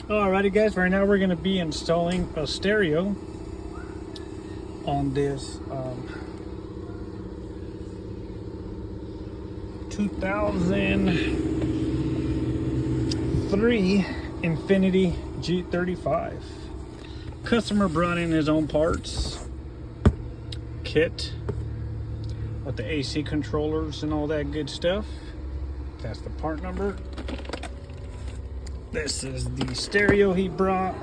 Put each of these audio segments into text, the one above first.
Alrighty guys, right now we're going to be installing a stereo on this 2003 Infiniti G35. Customer brought in his own parts kit with the AC controllers and all that good stuff. That's the part number. This is the stereo he brought.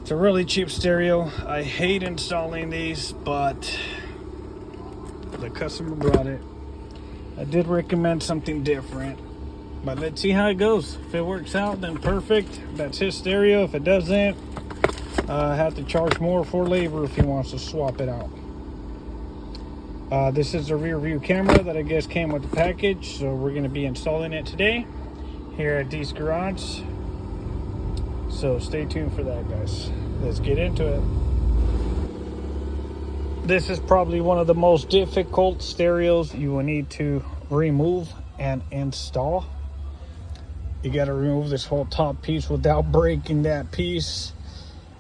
It's a really cheap stereo. I hate installing these, but the customer brought it. I did recommend something different, but let's see how it goes. If it works out, then perfect. That's his stereo. If it doesn't, I have to charge more for labor if he wants to swap it out. This is a rear view camera that I guess came with the package, so we're going to be installing it today here at D's Garage. So stay tuned for that, guys. Let's get into it. This is probably one of the most difficult stereos you will need to remove and install. You got to remove this whole top piece without breaking that piece.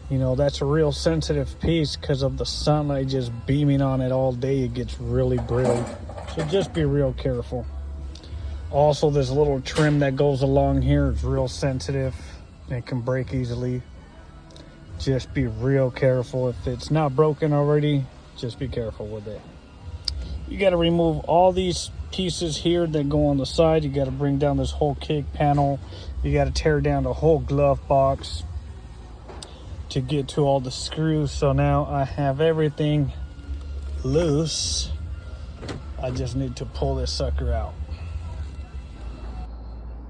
You know, that's a real sensitive piece because of the sunlight just beaming on it all day. It gets really brittle, so just be real careful. Also, this little trim that goes along here is real sensitive and it can break easily. Just be real careful. If it's not broken already, just be careful with it. You got to remove all these pieces here that go on the side. You got to bring down this whole kick panel. You got to tear down the whole glove box to get to all the screws. So now I have everything loose. I just need to pull this sucker out.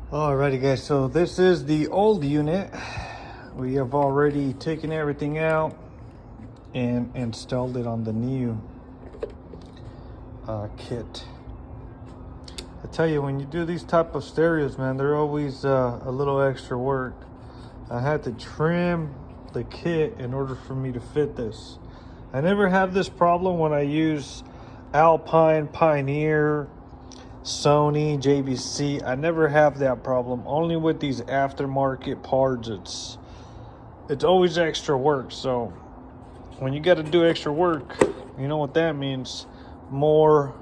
Alrighty guys, so this is the old unit. We have already taken everything out and installed it on the new kit. I tell you, when you do these type of stereos, man, they're always a little extra work. I had to trim the kit in order for me to fit this. I never have this problem when I use Alpine, Pioneer, Sony, JVC. I never have that problem. Only with these aftermarket parts, it's always extra work. So when you got to do extra work, you know what that means: more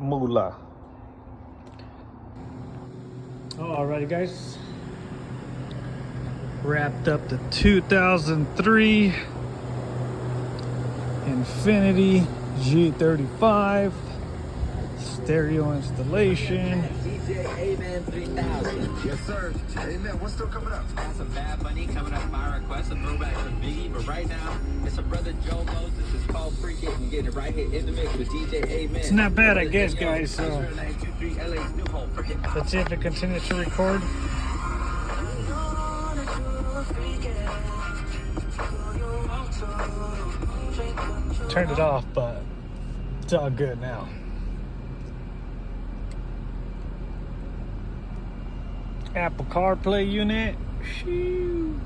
moolah. Alrighty guys, wrapped up the 2003 Infiniti G35 stereo installation. DJ Amen 3000. Yes, sir. Amen. What's still coming up? Got some Bad Bunny coming up by request, a throwback from Biggie, but right now it's a brother Joe Moses. It's called Freak It, and getting it right here in the mix with DJ Amen. It's not bad, I guess, guys. So let's see if it continues to record. Turned it off, but it's all good now. Apple CarPlay unit. Shoo.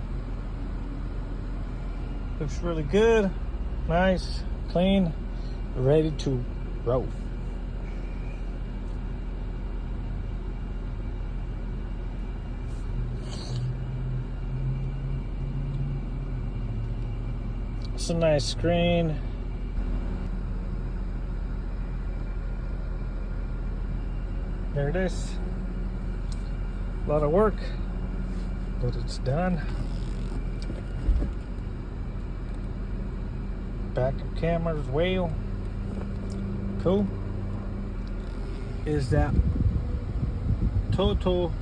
Looks really good. Nice, clean, ready to roll. It's a nice screen. There it is. A lot of work, but it's done. Backup cameras, whale. Cool. Is that total